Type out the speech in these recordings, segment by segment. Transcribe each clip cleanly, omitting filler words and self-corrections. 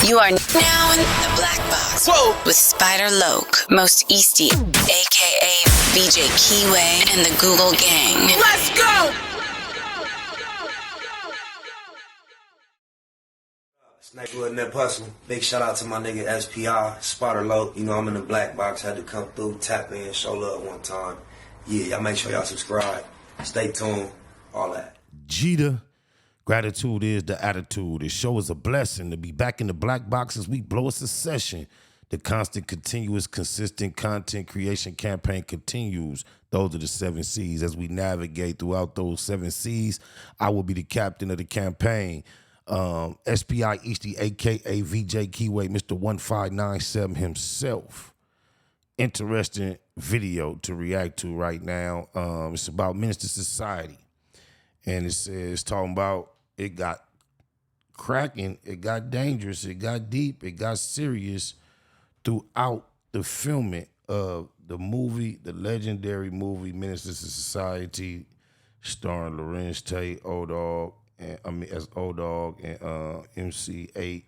You are now in the black box. Whoa. With Spider Loke, Most Easty, aka VJ Keyway, and the Google Gang. Let's go! Neighborhood Nip Hustle. Big shout out to my nigga SPI, Spider Loke. You know I'm in the black box. Had to come through, tap in, show love one time. Yeah, y'all make sure y'all subscribe. Stay tuned. All that. Jeter, gratitude is the attitude. This show is a blessing to be back in the black box as we blow a succession. The constant, continuous, consistent content creation campaign continues. Those are the 7 C's. As we navigate throughout those 7 C's, I will be the captain of the campaign. SPI Easty, a.k.a. VJ Keyway, Mr. 1597 himself. Interesting video to react to right now. It's about Menace to Society. And it's talking about it got cracking, it got dangerous, it got deep, it got serious throughout the filming of the movie, the legendary movie Menace to Society, starring Lorenz Tate, O-Dog, as O-Dog, and MC8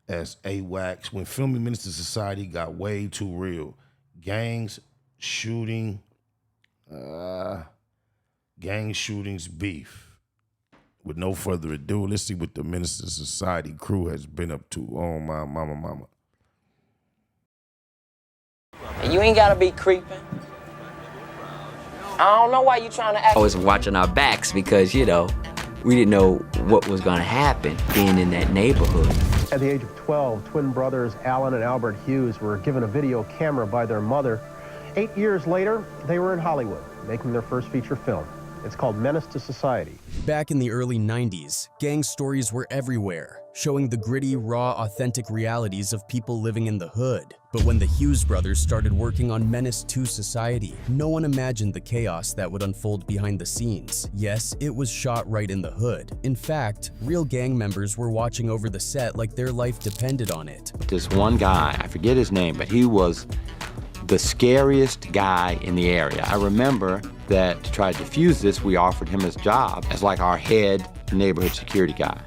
as A-Wax. When filming Menace to Society got way too real. Gangs, shooting, gang shootings, beef. With no further ado, let's see what the Menace to Society crew has been up to. Oh, my mama. You ain't gotta be creeping. I don't know why you trying to act. I was watching our backs because, you know, we didn't know what was gonna happen being in that neighborhood. At the age of 12, twin brothers Alan and Albert Hughes were given a video camera by their mother. 8 years later, they were in Hollywood, making their first feature film. It's called Menace to Society. Back in the early 90s, gang stories were everywhere, showing the gritty, raw, authentic realities of people living in the hood. But when the Hughes brothers started working on Menace to Society, no one imagined the chaos that would unfold behind the scenes. Yes, it was shot right in the hood. In fact, real gang members were watching over the set like their life depended on it. This one guy, I forget his name, but he was the scariest guy in the area. I remember that to try to defuse this, we offered him his job as like our head neighborhood security guy.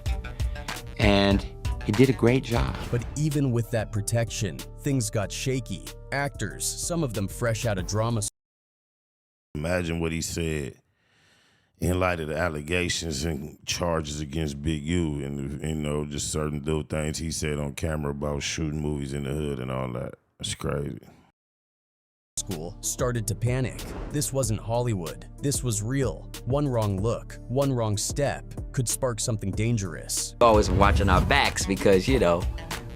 And he did a great job. But even with that protection, things got shaky. Actors, some of them fresh out of drama. Imagine what he said in light of the allegations and charges against Big U and, you know, just certain little things he said on camera about shooting movies in the hood and all that. It's crazy. School started to panic. This wasn't Hollywood. This was real. One wrong look, one wrong step could spark something dangerous. Always watching our backs because, you know,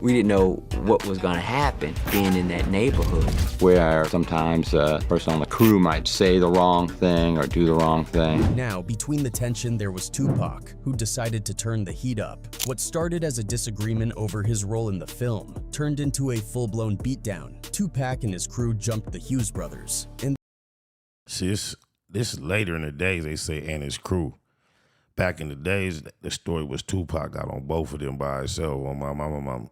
we didn't know what was gonna happen being in that neighborhood. Where sometimes a person on the crew might say the wrong thing or do the wrong thing. Now, between the tension, there was Tupac, who decided to turn the heat up. What started as a disagreement over his role in the film turned into a full-blown beatdown. Tupac and his crew jumped the Hughes brothers. And see, this later in the days, they say, and his crew. Back in the days, the story was Tupac got on both of them by himself. On my mama.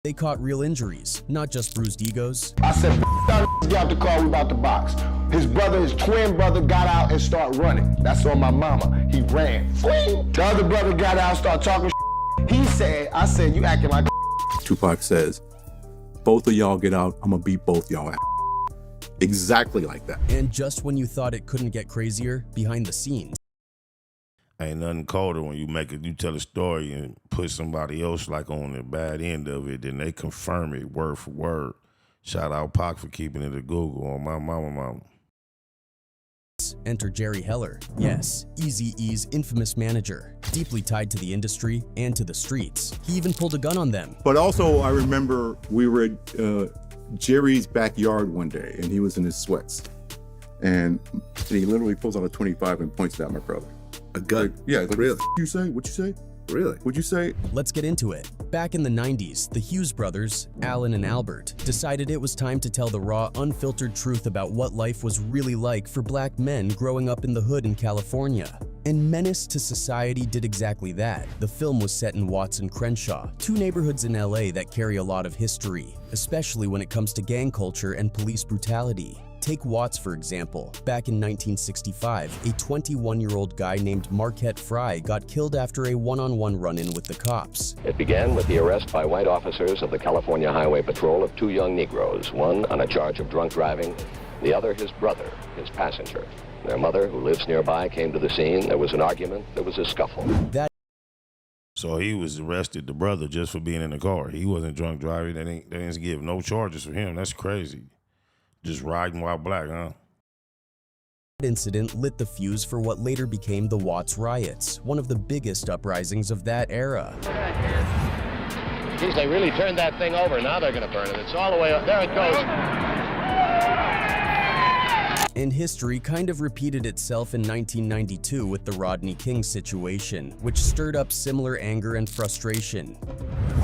they caught real injuries, not just bruised egos. I said, get out the car, we about to box. His brother, his twin brother, got out and started running. That's on my mama. He ran. The other brother got out, started talking. He said, I said, you acting like Tupac says, both of y'all get out, I'm gonna beat both y'all. Exactly like that. And just when you thought it couldn't get crazier, behind the scenes. Ain't nothing colder when you tell a story and put somebody else like on the bad end of it, then they confirm it word for word. Shout out Pac for keeping it a Google on my mama. Enter Jerry Heller, yes, Eazy-E's infamous manager, deeply tied to the industry and to the streets. He even pulled a gun on them. But also, I remember we were at Jerry's backyard one day, and he was in his sweats. And he literally pulls out a 25 and points it at my brother. A gun? Yeah, like, really? What you say? What you say? Really? What'd you say? Let's get into it. Back in the 90s, the Hughes brothers, Alan and Albert, decided it was time to tell the raw, unfiltered truth about what life was really like for black men growing up in the hood in California. And Menace to Society did exactly that. The film was set in Watts and Crenshaw, two neighborhoods in LA that carry a lot of history, especially when it comes to gang culture and police brutality. Take Watts, for example. Back in 1965, a 21-year-old guy named Marquette Fry got killed after a one-on-one run-in with the cops. It began with the arrest by white officers of the California Highway Patrol of 2 young Negroes, one on a charge of drunk driving, the other his brother, his passenger. Their mother, who lives nearby, came to the scene. There was an argument. There was a scuffle. So he was arrested, the brother, just for being in the car. He wasn't drunk driving. They didn't give no charges for him. That's crazy. Just riding while black, huh? That incident lit the fuse for what later became the Watts riots, one of the biggest uprisings of that era. Geez, they really turned that thing over. Now they're going to burn it. It's all the way up. There it goes. And history kind of repeated itself in 1992 with the Rodney King situation, which stirred up similar anger and frustration.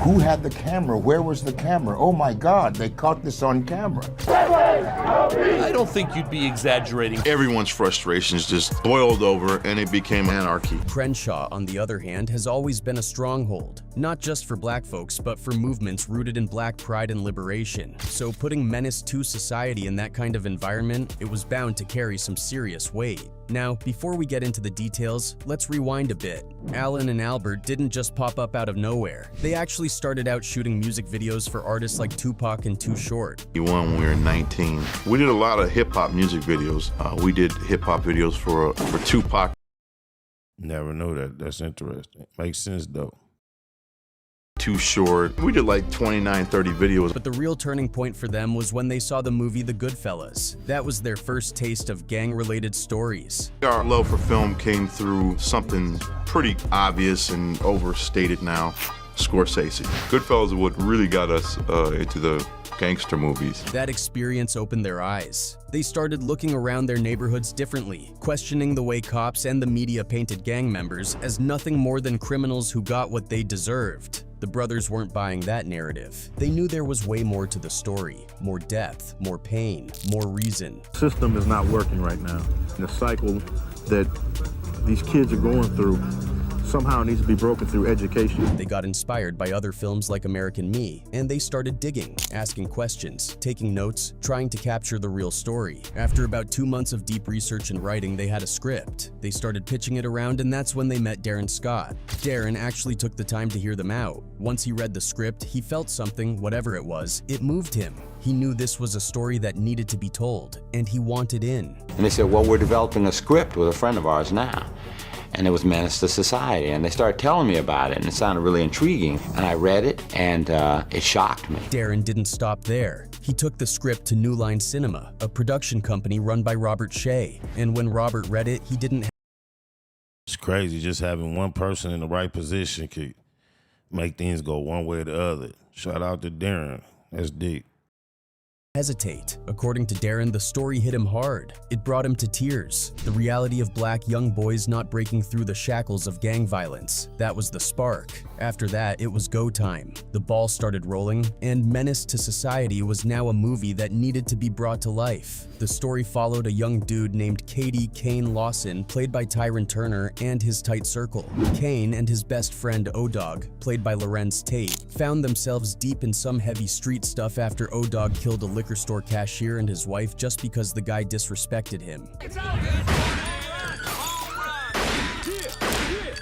Who had the camera? Where was the camera? Oh my God, they caught this on camera. I don't think you'd be exaggerating. Everyone's frustrations just boiled over and it became anarchy. Crenshaw, on the other hand, has always been a stronghold, not just for black folks, but for movements rooted in black pride and liberation. So putting Menace to society in that kind of environment, it was bound to carry some serious weight. Now, before we get into the details, let's rewind a bit. Alan and Albert didn't just pop up out of nowhere. They actually started out shooting music videos for artists like Tupac and Too Short. When we were 19, we did a lot of hip-hop music videos. We did hip-hop videos for Tupac. Never knew that. That's interesting. Makes sense, though. Too Short. We did like 29, 30 videos. But the real turning point for them was when they saw the movie The Goodfellas. That was their first taste of gang-related stories. Our love for film came through something pretty obvious and overstated now. Scorsese. Goodfellas is what really got us into the gangster movies. That experience opened their eyes. They started looking around their neighborhoods differently, questioning the way cops and the media painted gang members as nothing more than criminals who got what they deserved. The brothers weren't buying that narrative. They knew there was way more to the story, more depth, more pain, more reason. The system is not working right now. The cycle that these kids are going through somehow needs to be broken through education. They got inspired by other films like American Me, and they started digging, asking questions, taking notes, trying to capture the real story. After about 2 months of deep research and writing, they had a script. They started pitching it around, and that's when they met Darren Scott. Darren actually took the time to hear them out. Once he read the script, he felt something, whatever it was, it moved him. He knew this was a story that needed to be told, and he wanted in. And they said, well, we're developing a script with a friend of ours now. And it was Menace to Society, and they started telling me about it, and it sounded really intriguing. And I read it, and it shocked me. Darren didn't stop there. He took the script to New Line Cinema, a production company run by Robert Shea. And when Robert read it, he didn't. It's crazy just having one person in the right position could make things go one way or the other. Shout out to Darren. That's deep. Hesitate. According to Darren, the story hit him hard. It brought him to tears. The reality of black young boys not breaking through the shackles of gang violence. That was the spark. After that, it was go time. The ball started rolling, and Menace to Society was now a movie that needed to be brought to life. The story followed a young dude named Katie Kane Lawson, played by Tyron Turner, and his tight circle. Kane and his best friend O-Dog, played by Lorenz Tate, found themselves deep in some heavy street stuff after O-Dog killed a liquor store cashier and his wife just because the guy disrespected him.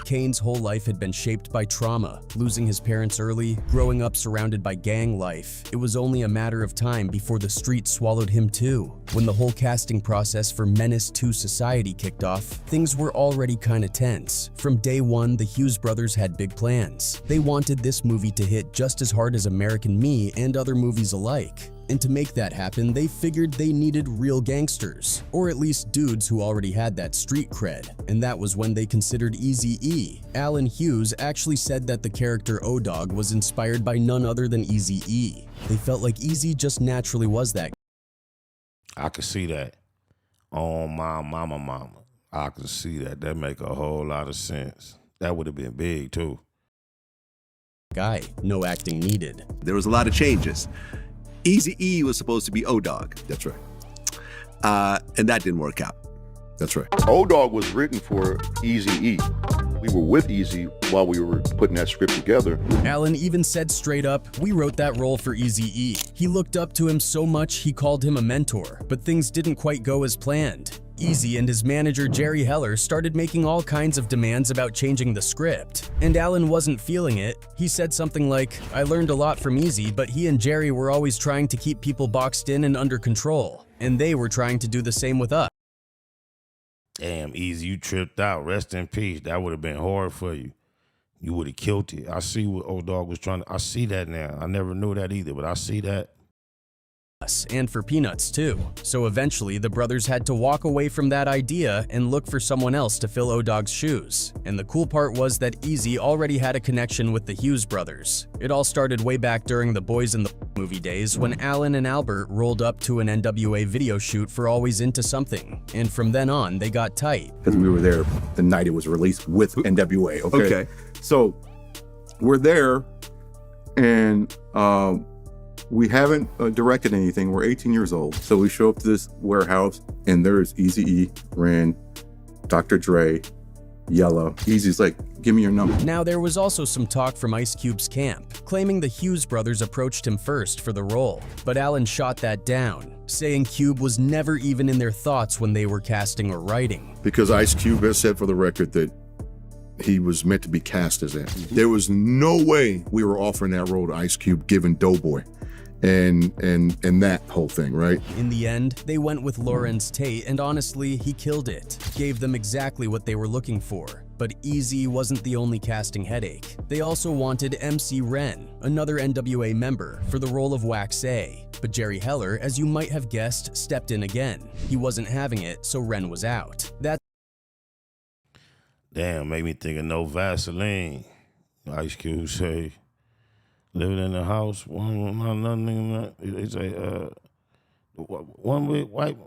Kane's whole life had been shaped by trauma, losing his parents early, growing up surrounded by gang life. It was only a matter of time before the street swallowed him too. When the whole casting process for Menace to Society kicked off, things were already kinda tense. From day one, the Hughes brothers had big plans. They wanted this movie to hit just as hard as American Me and other movies alike. And to make that happen, they figured they needed real gangsters, or at least dudes who already had that street cred, and that was when they considered Eazy-E. Alan Hughes actually said that the character O-Dog was inspired by none other than Eazy-E. They felt like Eazy just naturally was that. I could see that. Oh, my mama. I could see that. That make a whole lot of sense. That would have been big, too. Guy, no acting needed. There was a lot of changes. Eazy-E was supposed to be O-Dog. That's right. And that didn't work out. That's right. O-Dog was written for Eazy-E. We were with Eazy while we were putting that script together. Allen even said straight up, "We wrote that role for Eazy-E." He looked up to him so much he called him a mentor, but things didn't quite go as planned. Eazy and his manager Jerry Heller started making all kinds of demands about changing the script, and Allen wasn't feeling it. He said something like, "I learned a lot from Eazy, but he and Jerry were always trying to keep people boxed in and under control, and they were trying to do the same with us." Damn, Eazy, you tripped out. Rest in peace. That would have been hard for you. You would have killed it. I see what old dog was trying to. I see that now. I never knew that either, but I see that. And for Peanuts too. So eventually the brothers had to walk away from that idea and look for someone else to fill O-Dog's shoes. And the cool part was that Eazy already had a connection with the Hughes brothers. It all started way back during the Boys in the movie days when Allen and Albert rolled up to an NWA video shoot for Always Into Something. And from then on, they got tight. Because we were there the night it was released with NWA, okay? So we're there and we haven't directed anything. We're 18 years old. So we show up to this warehouse and there's Eazy-E, Ren, Dr. Dre, Yella. Eazy's like, "Give me your number." Now there was also some talk from Ice Cube's camp, claiming the Hughes brothers approached him first for the role. But Allen shot that down, saying Cube was never even in their thoughts when they were casting or writing. Because Ice Cube has said for the record that he was meant to be cast as that. There was no way we were offering that role to Ice Cube given Doughboy and that whole thing, right? In the end, they went with Lawrence Tate, and honestly, he killed it. Gave them exactly what they were looking for. But Eazy wasn't the only casting headache. They also wanted MC Ren, another NWA member, for the role of Wax A. But Jerry Heller, as you might have guessed, stepped in again. He wasn't having it, so Ren was out. Damn, made me think of No Vaseline. Ice Cube say, living in the house, they say, one with white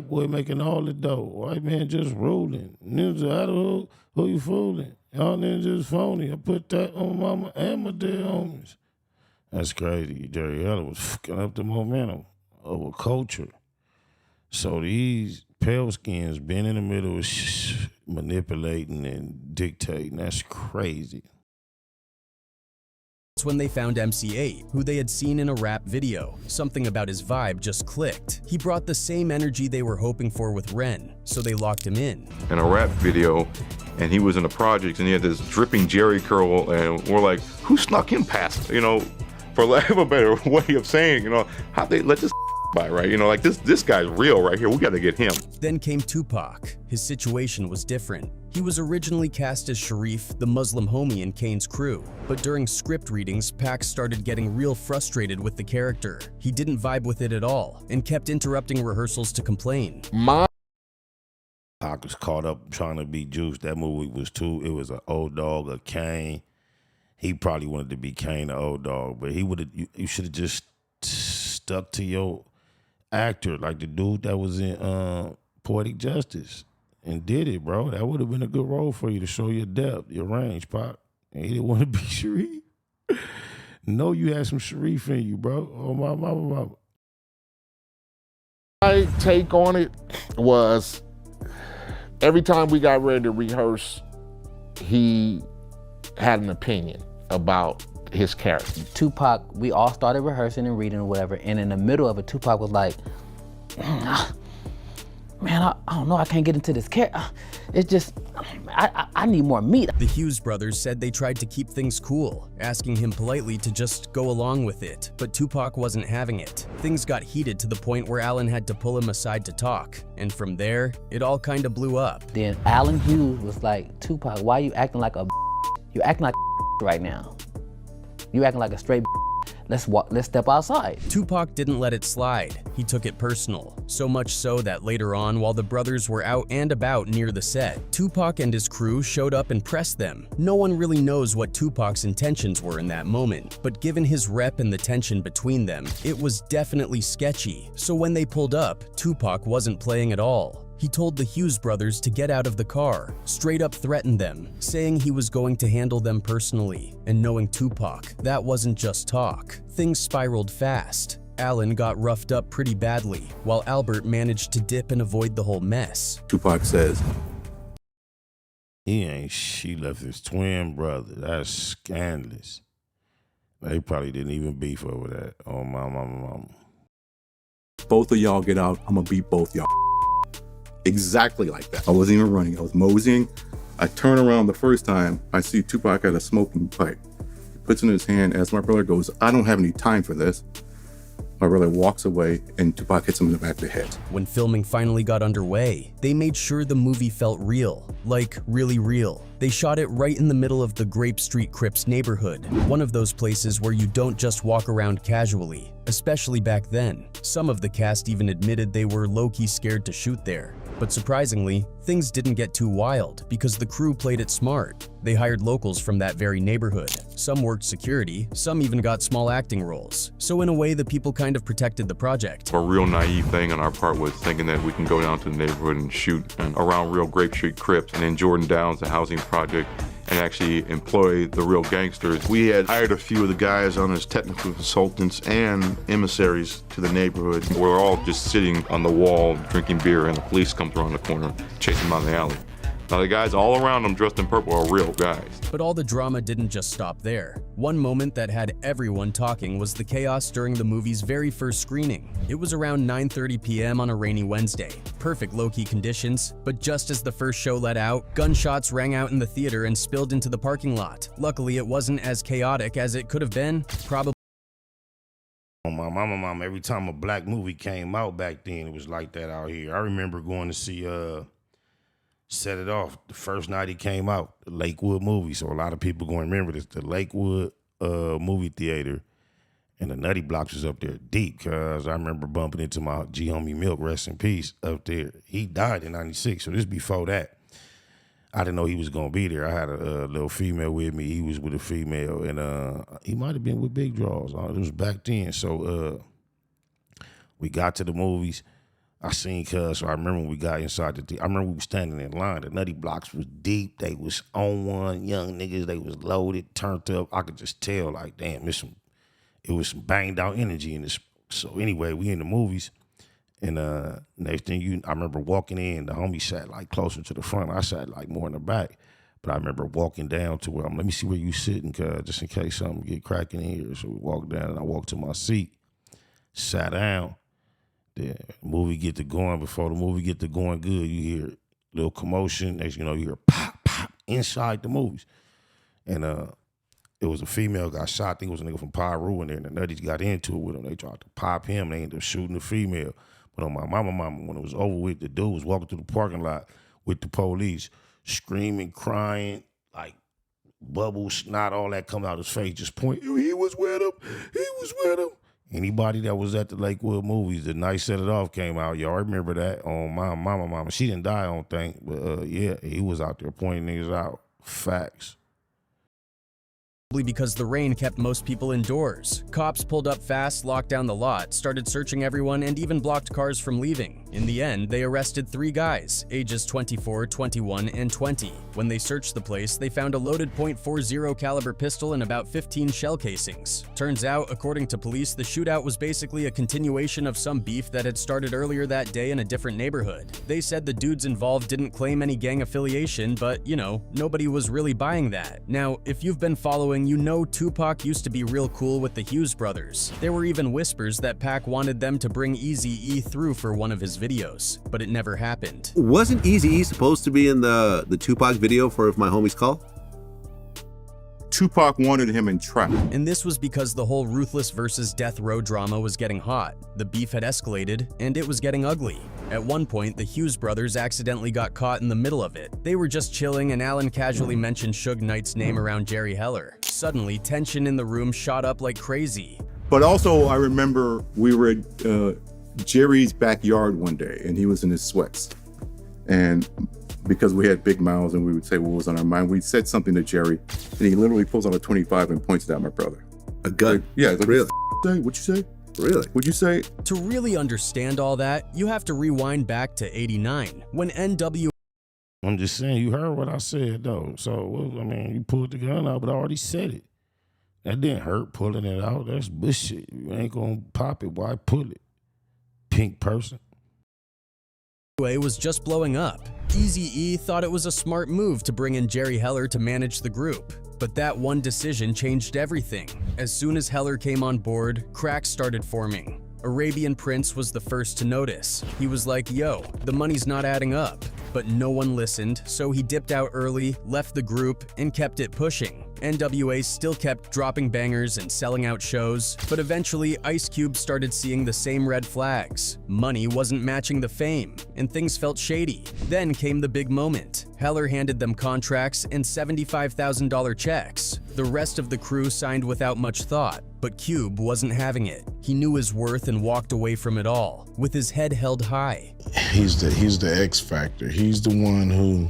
boy making all the dough. White man just ruling. Niggas, who you fooling? Y'all niggas just phony. I put that on mama and my dead homies. That's crazy. Jerry Heller was fucking up the momentum of a culture. So these pale skins being in the middle of manipulating and dictating, that's crazy. That's when they found MC8, who they had seen in a rap video. Something about his vibe just clicked. He brought the same energy they were hoping for with Ren, so they locked him in. In a rap video, and he was in the projects, and he had this dripping Jerry curl, and we're like, who snuck him past? You know, for lack of a better way of saying, you know, how they let this by, right? You know, like this guy's real right here. We got to get him. Then came Tupac. His situation was different. He was originally cast as Sharif, the Muslim homie in Kane's crew. But during script readings, Pac started getting real frustrated with the character. He didn't vibe with it at all and kept interrupting rehearsals to complain. Pac was caught up trying to be Juice. That movie was too, it was an old dog, a Kane. He probably wanted to be Kane, the old dog, but he would have, you should have just stuck to your actor, like the dude that was in Poetic Justice, and did it, bro. That would have been a good role for you to show your depth, your range, Pop. And he didn't want to be Sharif. No, you had some Sharif in you, bro. Oh, my mama. My take on it was every time we got ready to rehearse, he had an opinion about his character. Tupac, we all started rehearsing and reading or whatever, and in the middle of it, Tupac was like, man, I don't know, I can't get into this character. It's just, I need more meat. The Hughes brothers said they tried to keep things cool, asking him politely to just go along with it, but Tupac wasn't having it. Things got heated to the point where Allen had to pull him aside to talk, and from there, it all kind of blew up. Then Allen Hughes was like, Tupac, why are you acting like a You're acting like a right now. You acting like a straight let's step outside. Tupac didn't let it slide. He took it personal. So much so that later on, while the brothers were out and about near the set, Tupac and his crew showed up and pressed them. No one really knows what Tupac's intentions were in that moment, but given his rep and the tension between them, it was definitely sketchy. So when they pulled up, Tupac wasn't playing at all. He told the Hughes brothers to get out of the car, straight up threatened them, saying he was going to handle them personally. And knowing Tupac, that wasn't just talk. Things spiraled fast. Allen got roughed up pretty badly, while Albert managed to dip and avoid the whole mess. Tupac says, She left his twin brother. That's scandalous. They probably didn't even beef over that. Oh, my mama. Both of y'all get out. I'm gonna beat both y'all. Exactly like that. I wasn't even running. I was moseying. I turn around the first time. I see Tupac at a smoking pipe. He puts it in his hand as my brother goes, I don't have any time for this. My brother walks away and Tupac hits him in the back of the head. When filming finally got underway, they made sure the movie felt real, like really real. They shot it right in the middle of the Grape Street Crips neighborhood, one of those places where you don't just walk around casually, especially back then. Some of the cast even admitted they were low-key scared to shoot there. But surprisingly, things didn't get too wild because the crew played it smart. They hired locals from that very neighborhood. Some worked security, some even got small acting roles. So in a way, the people kind of protected the project. A real naive thing on our part was thinking that we can go down to the neighborhood and shoot around real Grape Street Crips and in Jordan Downs, the housing project, and actually employ the real gangsters. We had hired a few of the guys on as technical consultants and emissaries to the neighborhood. We're all just sitting on the wall drinking beer and the police comes around the corner chasing them down the alley. Now the guys all around them dressed in purple are real guys. But all the drama didn't just stop there. One moment that had everyone talking was the chaos during the movie's very first screening. It was around 9:30 p.m. on a rainy Wednesday. Perfect low-key conditions, but just as the first show let out, gunshots rang out in the theater and spilled into the parking lot. Luckily, it wasn't as chaotic as it could have been, probably. On my mama, every time a black movie came out back then, it was like that out here. I remember going to see Set It Off the first night it came out, the Lakewood movie. So a lot of people going to remember this. The Lakewood movie theater and the Nutty Blocks was up there deep, because I remember bumping into my G-Homie Milk, rest in peace, up there. He died in 96, so this before that. I didn't know he was going to be there. I had a little female with me. He was with a female, and he might have been with Big Draws. It was back then. So we got to the movies. I seen Cuz, so I remember when we got inside the theater. I remember we were standing in line. The Nutty Blocks was deep. They was on one, young niggas. They was loaded, turned up. I could just tell, like, damn, it was some banged out energy in this. So anyway, we in the movies. And next thing I remember walking in, the homie sat like closer to the front. I sat like more in the back. But I remember walking down to where let me see where you sitting, cuz, just in case something get cracking in here. So we walked down and I walked to my seat, sat down. The movie get to going. Before the movie get to going good, you hear a little commotion. Next you hear pop, pop inside the movies. And it was a female got shot. I think it was a nigga from Pyru in there, and the Nutties got into it with him. They tried to pop him. They ended up shooting the female. But on my mama, when it was over with, the dude was walking through the parking lot with the police, screaming, crying, like bubbles, snot, all that coming out his face, just pointing. He was with him. He was with him. Anybody that was at the Lakewood movies, the night Set It Off came out, y'all remember that on my mama. She didn't die, I don't think, but yeah, he was out there pointing niggas out. Facts. Because the rain kept most people indoors. Cops pulled up fast, locked down the lot, started searching everyone, and even blocked cars from leaving. In the end, they arrested 3 guys, ages 24, 21, and 20. When they searched the place, they found a loaded .40 caliber pistol and about 15 shell casings. Turns out, according to police, the shootout was basically a continuation of some beef that had started earlier that day in a different neighborhood. They said the dudes involved didn't claim any gang affiliation, but, nobody was really buying that. Now, if you've been following, you know Tupac used to be real cool with the Hughes brothers. There were even whispers that Pac wanted them to bring Eazy-E through for one of his videos, but it never happened. Wasn't Eazy-E supposed to be in the Tupac video for If My Homies Call? Tupac wanted him in trap. And this was because the whole Ruthless versus Death Row drama was getting hot. The beef had escalated, and it was getting ugly. At one point, the Hughes brothers accidentally got caught in the middle of it. They were just chilling, and Alan casually mentioned Suge Knight's name around Jerry Heller. Suddenly, tension in the room shot up like crazy. But also, I remember we were at Jerry's backyard one day, and he was in his sweats. And because we had big mouths and we would say what was on our mind, we said something to Jerry, and he literally pulls out a 25 and points it at my brother. A gun? Like, yeah. Like, really? What'd you say? Really? What'd you say? To really understand all that, you have to rewind back to '89, when NW. I'm just saying, you heard what I said, though. So, you pulled the gun out, but I already said it. That didn't hurt pulling it out. That's bullshit. You ain't gonna pop it. Why pull it? Pink person. NWA was just blowing up. Eazy-E thought it was a smart move to bring in Jerry Heller to manage the group. But that one decision changed everything. As soon as Heller came on board, cracks started forming. Arabian Prince was the first to notice. He was like, yo, the money's not adding up. But no one listened, so he dipped out early, left the group, and kept it pushing. NWA still kept dropping bangers and selling out shows, but eventually Ice Cube started seeing the same red flags. Money wasn't matching the fame, and things felt shady. Then came the big moment. Heller handed them contracts and $75,000 checks. The rest of the crew signed without much thought, but Cube wasn't having it. He knew his worth and walked away from it all, with his head held high. He's the X factor. He's the one who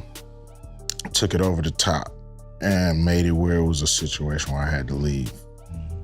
took it over the top and made it where it was a situation where I had to leave.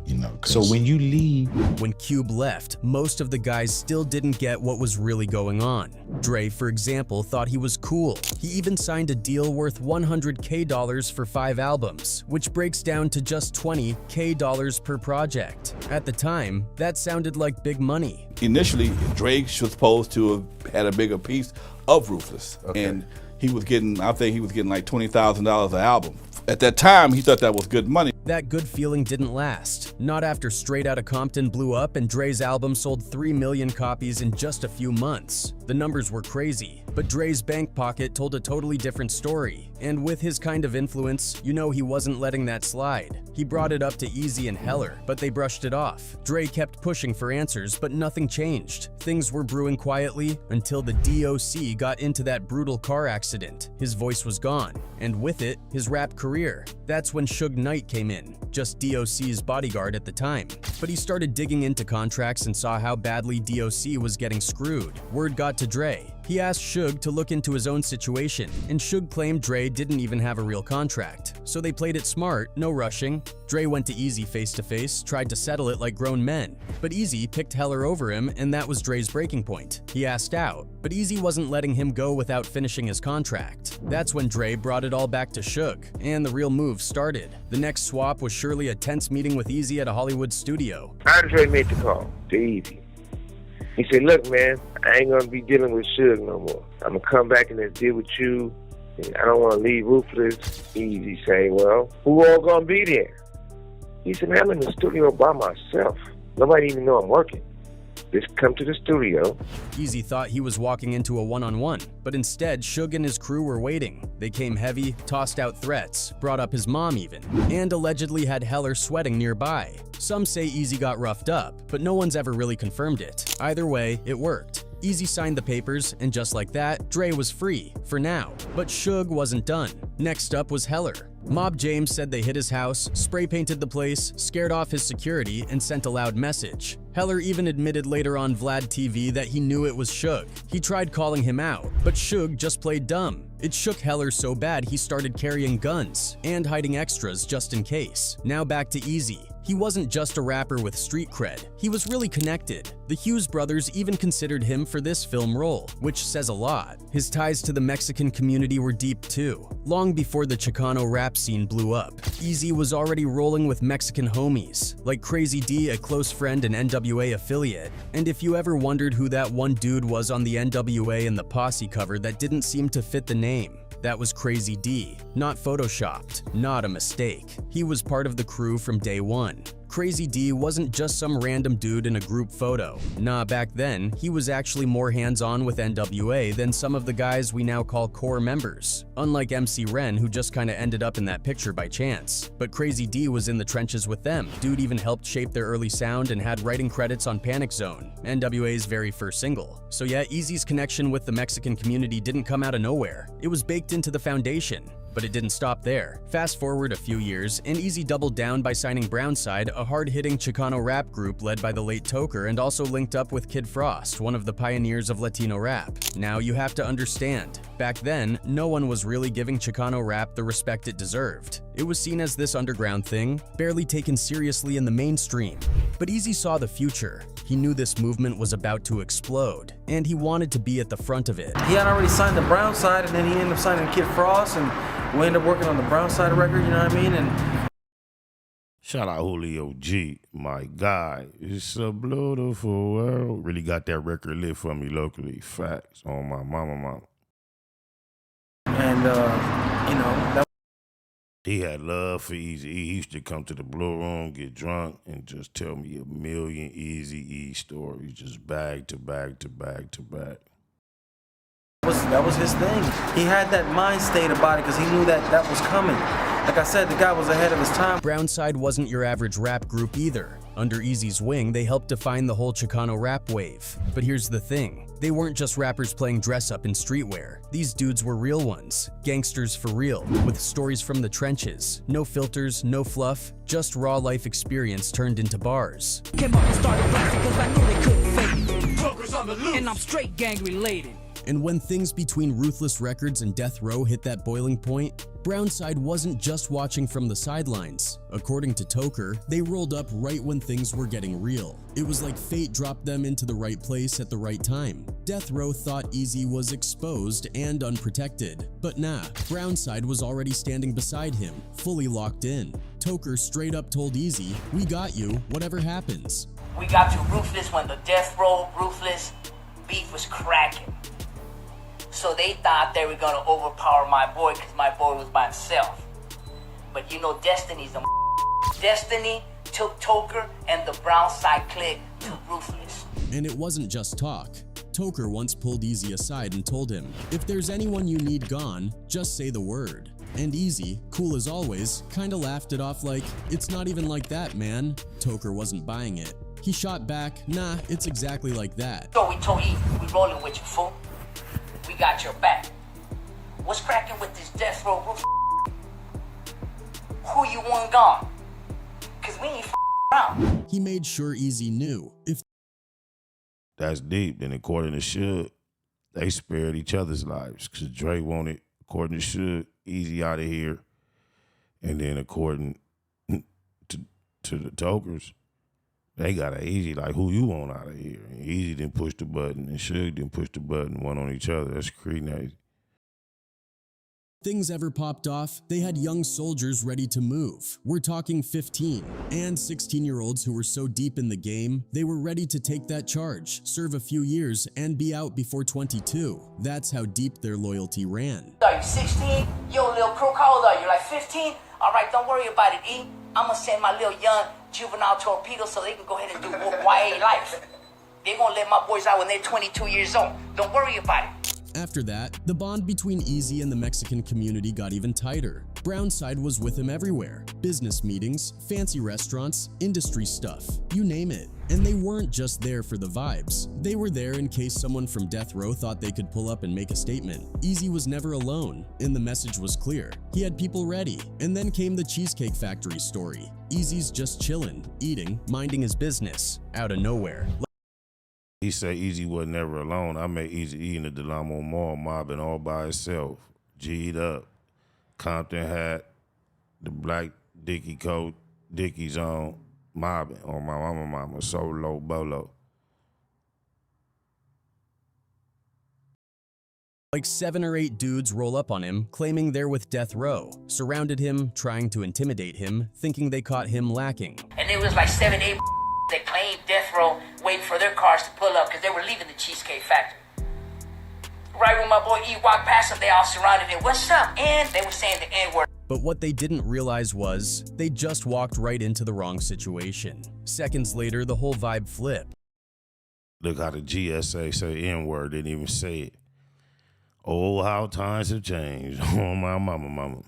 You know, So when you leave... When Cube left, most of the guys still didn't get what was really going on. Dre, for example, thought he was cool. He even signed a deal worth $100K for 5 albums, which breaks down to just $20K per project. At the time, that sounded like big money. Initially, Drake was supposed to have had a bigger piece of Ruthless. And he was getting, I think he was getting like $20,000 an album. At that time, he thought that was good money. That good feeling didn't last. Not after Straight Outta Compton blew up and Dre's album sold 3 million copies in just a few months. The numbers were crazy, but Dre's bank pocket told a totally different story. And with his kind of influence, you know he wasn't letting that slide. He brought it up to Eazy and Heller, but they brushed it off. Dre kept pushing for answers, but nothing changed. Things were brewing quietly until the DOC got into that brutal car accident. His voice was gone, and with it, his rap career. That's when Suge Knight came in, just DOC's bodyguard at the time. But he started digging into contracts and saw how badly DOC was getting screwed. Word got to Dre. He asked Suge to look into his own situation, and Suge claimed Dre didn't even have a real contract. So they played it smart, no rushing. Dre went to Eazy face to face, tried to settle it like grown men. But Eazy picked Heller over him, and that was Dre's breaking point. He asked out, but Eazy wasn't letting him go without finishing his contract. That's when Dre brought it all back to Suge, and the real move started. The next swap was surely a tense meeting with Eazy at a Hollywood studio. Andre made the call to Eazy. He said, look, man, I ain't gonna be dealing with Suge no more. I'm gonna come back and just deal with you. And I don't wanna leave Ruthless. Eazy say, well, who all gonna be there? He said, man, I'm in the studio by myself. Nobody even know I'm working. Just come to the studio. Eazy thought he was walking into a one-on-one, but instead, Suge and his crew were waiting. They came heavy, tossed out threats, brought up his mom even, and allegedly had Heller sweating nearby. Some say Eazy got roughed up, but no one's ever really confirmed it. Either way, it worked. Eazy signed the papers, and just like that, Dre was free, for now. But Suge wasn't done. Next up was Heller. Mob James said they hit his house, spray-painted the place, scared off his security, and sent a loud message. Heller even admitted later on Vlad TV that he knew it was Suge. He tried calling him out, but Suge just played dumb. It shook Heller so bad he started carrying guns and hiding extras just in case. Now back to Eazy. He wasn't just a rapper with street cred, he was really connected. The Hughes brothers even considered him for this film role, which says a lot. His ties to the Mexican community were deep too. Long before the Chicano rap scene blew up, Eazy was already rolling with Mexican homies, like Crazy D, a close friend and NWA affiliate. And if you ever wondered who that one dude was on the NWA and the Posse cover that didn't seem to fit the name, that was Crazy D, not photoshopped, not a mistake. He was part of the crew from day one. Crazy D wasn't just some random dude in a group photo. Nah, back then, he was actually more hands-on with NWA than some of the guys we now call core members. Unlike MC Ren, who just kinda ended up in that picture by chance. But Crazy D was in the trenches with them. Dude even helped shape their early sound and had writing credits on Panic Zone, NWA's very first single. So yeah, Eazy's connection with the Mexican community didn't come out of nowhere. It was baked into the foundation. But it didn't stop there. Fast forward a few years, and Eazy doubled down by signing Brownside, a hard-hitting Chicano rap group led by the late Toker and also linked up with Kid Frost, one of the pioneers of Latino rap. Now you have to understand, back then, no one was really giving Chicano rap the respect it deserved. It was seen as this underground thing, barely taken seriously in the mainstream. But Eazy saw the future. He knew this movement was about to explode, and he wanted to be at the front of it. He had already signed the Brownside, and then he ended up signing Kid Frost, and we ended up working on the Brownside record, you know what I mean? And Shout out Julio G, my guy. It's a beautiful world. Really got that record lit for me locally. Facts on my mama. And, you know, that he had love for Eazy-E. He used to come to the Blue Room, get drunk, and just tell me a million Eazy-E stories, just bag to bag to bag to bag. That was his thing. He had that mind state about it because he knew that was coming. Like I said, the guy was ahead of his time. Brownside wasn't your average rap group either. Under Eazy's wing, they helped define the whole Chicano rap wave. But here's the thing. They weren't just rappers playing dress-up in streetwear. These dudes were real ones. Gangsters for real, with stories from the trenches. No filters, no fluff, just raw life experience turned into bars. Came up and started rapping because I knew they couldn't fake it. Jokers on the loose. And I'm straight gang related. And when things between Ruthless Records and Death Row hit that boiling point, Brownside wasn't just watching from the sidelines. According to Toker, they rolled up right when things were getting real. It was like fate dropped them into the right place at the right time. Death Row thought Eazy was exposed and unprotected. But nah, Brownside was already standing beside him, fully locked in. Toker straight up told Eazy, "We got you, whatever happens." We got you Ruthless when the Death Row Ruthless beef was cracking. So they thought they were gonna overpower my boy because my boy was by himself. But you know Destiny's the Destiny took Toker and the Brownside clique to Ruthless. And it wasn't just talk. Toker once pulled Eazy aside and told him, "If there's anyone you need gone, just say the word." And Eazy, cool as always, kinda laughed it off like, "It's not even like that, man." Toker wasn't buying it. He shot back, "Nah, it's exactly like that." So we told Eazy, "We rolling with you, fool. We got your back. What's cracking with this Death Row Roof? Who you want gone? Cause we ain't around." He made sure Eazy knew if that's deep, then according to Suge, they spared each other's lives. Cause Dre wanted, according to Suge, Eazy out of here. And then according to the Tokers, they got an Eazy like, "Who you want out of here?" And Eazy didn't push the button, and Suge didn't push the button, one on each other. That's crazy. things ever popped off, they had young soldiers ready to move. We're talking 15 and 16-year-olds who were so deep in the game, they were ready to take that charge, serve a few years, and be out before 22. That's how deep their loyalty ran. Are you 16? Yo, little crook, how old are you? Like 15? All right, don't worry about it, E. I'm gonna send my little young juvenile torpedo so they can go ahead and do YA life. They're gonna let my boys out when they're 22 years old. Don't worry about it. After that, the bond between Eazy and the Mexican community got even tighter. Brownside was with him everywhere. Business meetings, fancy restaurants, industry stuff, you name it. And they weren't just there for the vibes. They were there in case someone from Death Row thought they could pull up and make a statement. Eazy was never alone, and the message was clear. He had people ready. And then came the Cheesecake Factory story. Eazy's just chillin', eating, minding his business, out of nowhere. He said Eazy was never alone. I met Eazy-E in the Delamo Mall mobbing all by himself. G'd up, Compton hat, the black Dickie coat, Dickies on, mobbing on my mama, solo bolo. Like 7 or 8 dudes roll up on him, claiming they're with Death Row, surrounded him, trying to intimidate him, thinking they caught him lacking. And it was like 7, 8 that claimed Death Row, waiting for their cars to pull up because they were leaving the Cheesecake Factory. Right when my boy E walked past them, they all surrounded him. What's up? And they were saying the N-word. But what they didn't realize was, they just walked right into the wrong situation. Seconds later, the whole vibe flipped. Look how the GSA say N-word, didn't even say it. Oh, how times have changed. Oh, my mama.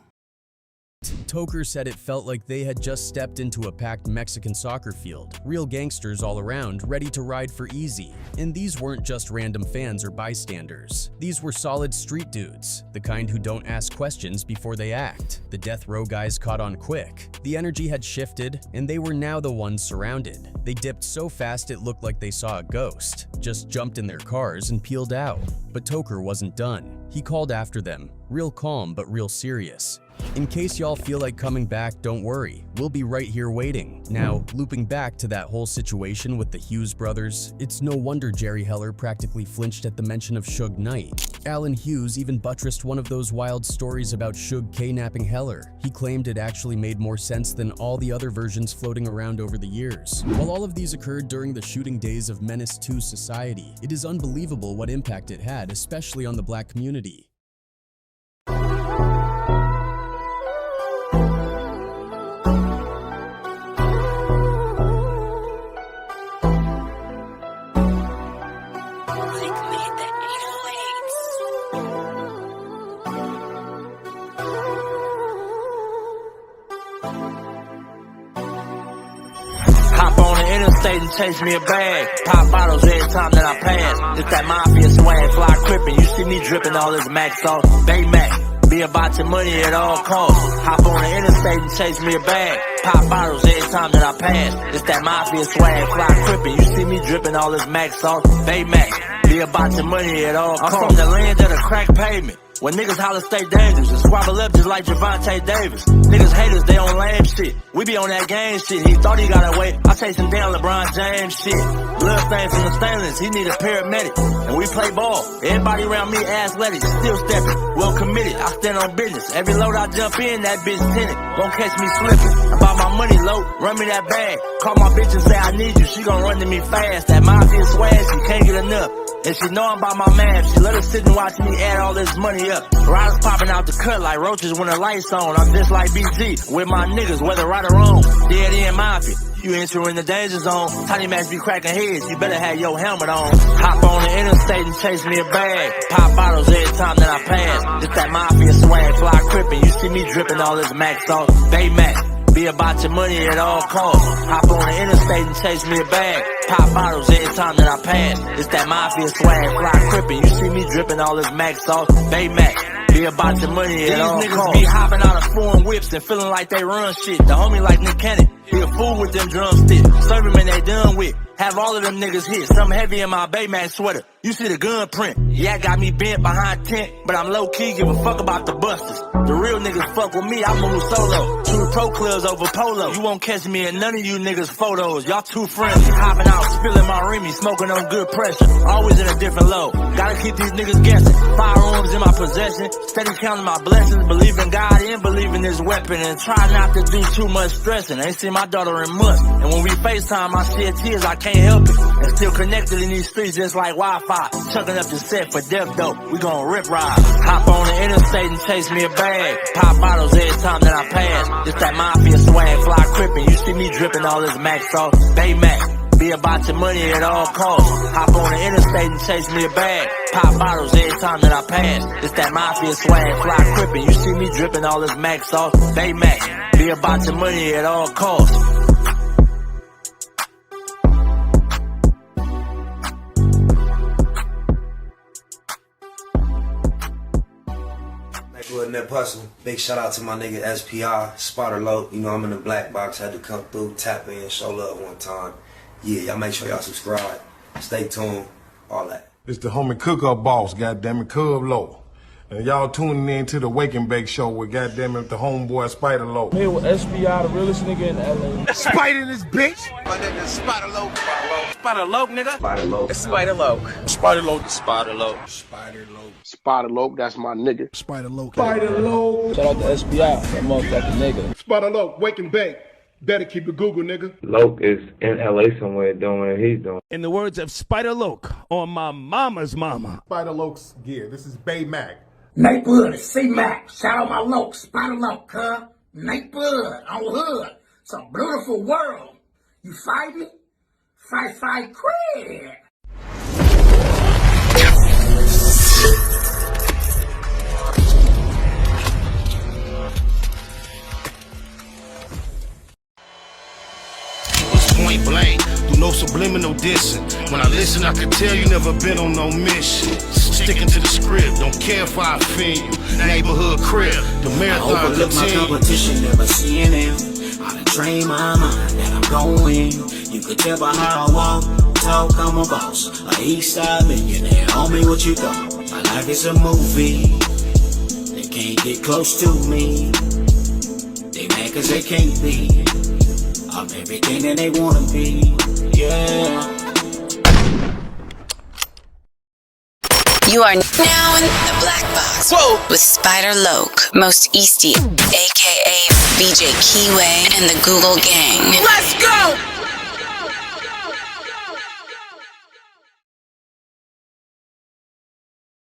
Toker said it felt like they had just stepped into a packed Mexican soccer field. Real gangsters all around, ready to ride for Eazy. And these weren't just random fans or bystanders. These were solid street dudes, the kind who don't ask questions before they act. The Death Row guys caught on quick. The energy had shifted, and they were now the ones surrounded. They dipped so fast it looked like they saw a ghost, just jumped in their cars and peeled out. But Toker wasn't done. He called after them, real calm but real serious. In case y'all feel like coming back, don't worry. We'll be right here waiting. Now, looping back to that whole situation with the Hughes brothers, it's no wonder Jerry Heller practically flinched at the mention of Suge Knight. Alan Hughes even buttressed one of those wild stories about Suge kidnapping Heller. He claimed it actually made more sense than all the other versions floating around over the years. While all of these occurred during the shooting days of Menace 2 society, it is unbelievable what impact it had, especially on the black community. Hop on the interstate and chase me a bag. Pop bottles every time that I pass. It's that mafia swag, fly crippin'. You see me drippin' all this Mac sauce. Bay Mac. Be about your money at all costs. Hop on the interstate and chase me a bag. Pop bottles every time that I pass. It's that mafia swag, fly crippin'. You see me drippin' all this Mac sauce. Bay Mac. Be about your money at all costs. I'm from the land of the crack pavement. When niggas holler stay dangerous and squabble up just like Javante Davis. Niggas haters, they on lame shit. We be on that game shit. He thought he got away. I chase him down LeBron James shit. Blood stain from the stainless. He need a paramedic. And we play ball. Everybody around me athletic. Still stepping. Well committed. I stand on business. Every load I jump in, that bitch tinted. Won't catch me slipping. About my money low. Run me that bag. Call my bitch and say I need you. She gon' run to me fast. That mafia swag, she can't get enough. And she know I'm about my math. She let her sit and watch me add all this money up. Riders popping out the cut like roaches when the lights on. I'm just like BG with my niggas, whether right or wrong. Dead end mafia. You entering the danger zone. Tiny Macs be cracking heads. You better have your helmet on. Hop on the interstate and chase me a bag. Pop bottles every time that I pass. It's that mafia swag, fly crippin'. You see me dripping all this Mac sauce. Bay Mac. Be about your money at all costs. Hop on the interstate and chase me a bag. Pop bottles every time that I pass. It's that mafia swag, fly crippin'. You see me dripping all this Mac sauce. Bay Mac. Be about your money at all costs. These niggas be hopping out of foreign whips and feeling like they run shit. The homie like Nick Cannon. He a fool with them drumsticks. Serve him and they done with. Have all of them niggas hit. Something heavy in my Baymax sweater. You see the gun print. Yeah, got me bent behind tent, but I'm low key, give a fuck about the busters. The real niggas fuck with me, I move solo. Two pro clubs over polo. You won't catch me in none of you niggas photos. Y'all too friendly. Hopping out, spilling my Remy, smoking on good pressure. Always in a different low. Gotta keep these niggas guessing. Firearms in my possession. Steady counting my blessings. Believe in God and believe in this weapon. And try not to do too much stressing. Ain't seen my daughter in months. And when we FaceTime, I shed tears, I can't help it. And still connected in these streets just like Wi-Fi. Chucking up the set for death dope. We gon' rip ride. Hop on the interstate and chase me a bag. Pop bottles every time that I pass. It's that mafia swag, fly crippin'. You see me dripping all this Mac sauce. Bay Mac. Be about your money at all costs. Hop on the interstate and chase me a bag. Pop bottles every time that I pass. It's that mafia swag, fly crippin'. You see me dripping all this Mac sauce. Bay Mac. Be about your money at all costs. In that hustle. Big shout out to my nigga SPI, Spotter Low. You know I'm in the black box, had to come through, tap in, show love one time. Yeah, y'all make sure y'all subscribe, stay tuned, all that. It's the homie cook-up boss, goddammit, Cub Low. And y'all tuning in to the Wake and Bake Show with goddammit the homeboy Spider Low. Here with SPI, the realest nigga in LA. Spider this bitch! My nigga Spider Low. Spider Low, nigga. Spider Low. Spider Low. Spider Low. Spider Low. Spider Low. Spider Low, that's my nigga. Spider Low. Spider Low. Shout out to SPI, that motherfucking nigga. Spider Low, Wake and Bake. Better keep it Google, nigga. Loke is in LA somewhere doing what he's doing. In the words of Spider Loke on my mama's mama. Spider Loke's gear. This is Bay Mac. Nate Blood, C-Mac. Shout out my Loke, Spider Loke, huh? Nate Blood, on hood. It's a beautiful world. You fight me? Fight, crib. Point blank, through no subliminal dissing. When I listen, I can tell you never been on no mission. Sticking to the script, don't care if I offend you. Neighborhood crib, the marathon I overlook my competition, never seeing them. I done train my mind that I'm going. You could tell by how I walk, talk, I'm a boss. A Eastside millionaire, homie, what you thought? My life is a movie. They can't get close to me. They mad cause they can't be. I'm everything that they wanna be. Yeah. You are now in the Black Box. Whoa. With Spider Loke, Most Easty, aka BJ Keyway, and the Google Gang. Let's go!